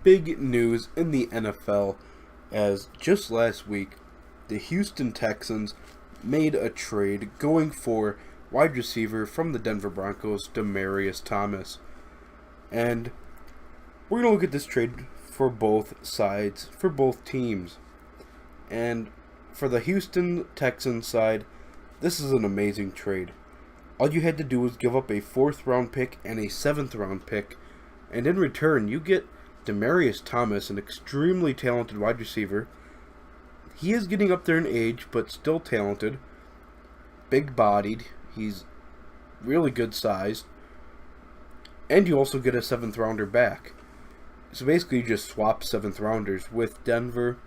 big news in the NFL as just last week, the Houston Texans made a trade going for wide receiver from the Denver Broncos, Demaryius Thomas. And we're going to look at this trade for both sides, for both teams. And for the Houston Texans side, this is an amazing trade. All you had to do was give up a 4th round pick and a 7th round pick, and in return you get Demaryius Thomas, an extremely talented wide receiver. He is getting up there in age, but still talented. Big-bodied. He's really good sized. And you also get a 7th rounder back. So basically you just swap 7th rounders with Denver.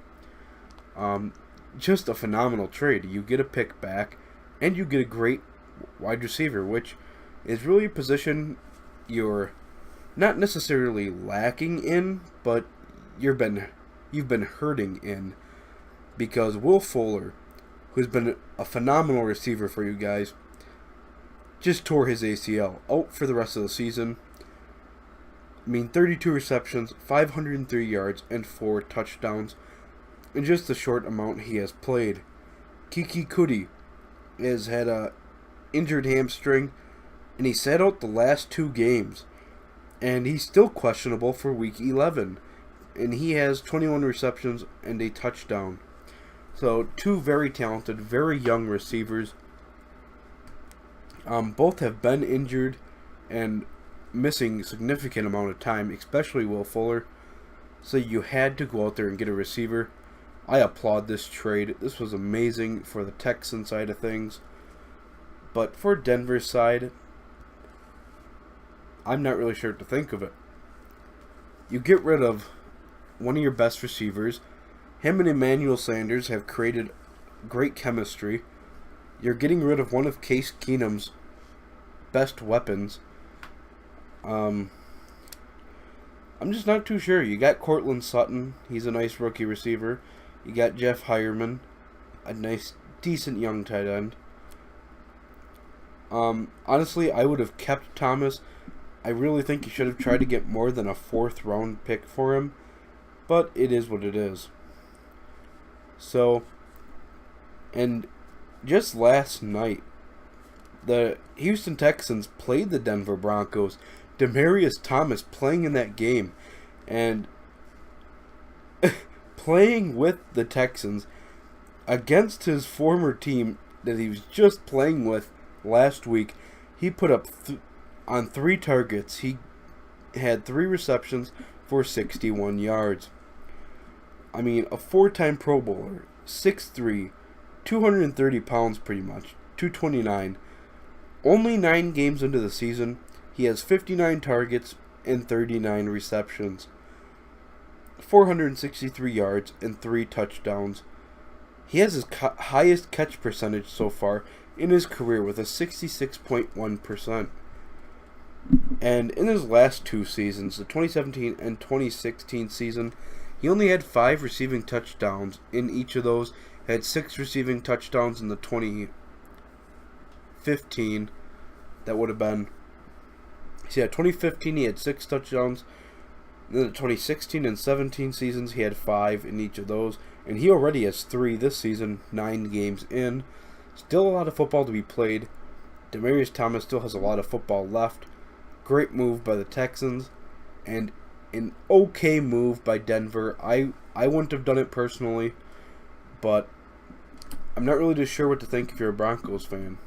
Just a phenomenal trade. You get a pick back, and you get a great wide receiver, which is really a position you're not necessarily lacking in, but you've been hurting in, because Will Fuller, who's been a phenomenal receiver for you guys, just tore his ACL, out for the rest of the season. 32 receptions, 503 yards, and 4 touchdowns in just the short amount he has played. Kiki Kuti has had a injured hamstring, and he sat out the last 2 games, and he's still questionable for week 11, and he has 21 receptions and a touchdown. So 2 very talented, very young receivers. Both have been injured and missing a significant amount of time, especially Will Fuller. So you had to go out there and get a receiver. I applaud this trade. This was amazing for the Texan side of things. But for Denver's side, I'm not really sure what to think of it. You get rid of one of your best receivers. Him and Emmanuel Sanders have created great chemistry. You're getting rid of one of Case Keenum's best weapons. I'm just not too sure. You got Cortland Sutton. He's a nice rookie receiver. You got Jeff Hireman, a nice, decent young tight end. Honestly, I would have kept Thomas. I really think you should have tried to get more than a 4th round pick for him, but it is what it is. So, and just last night, the Houston Texans played the Denver Broncos. Demaryius Thomas playing in that game, and playing with the Texans against his former team that he was just playing with last week. He put up on 3 targets. He had 3 receptions for 61 yards. A 4-time Pro Bowler, 6'3", 230 pounds pretty much, 229. Only 9 games into the season, he has 59 targets and 39 receptions, 463 yards and 3 touchdowns. He has his highest catch percentage so far in his career with a 66.1%. And in his last 2 seasons, the 2017 and 2016 season, he only had 5 receiving touchdowns in each of those. Had 6 receiving touchdowns in the 2015. That would have been... So yeah, 2015 he had 6 touchdowns. Then the 2016 and 17 seasons he had 5 in each of those. And he already has 3 this season, 9 games in. Still a lot of football to be played. Demaryius Thomas still has a lot of football left. Great move by the Texans. And an okay move by Denver. I wouldn't have done it personally, but I'm not really too sure what to think if you're a Broncos fan.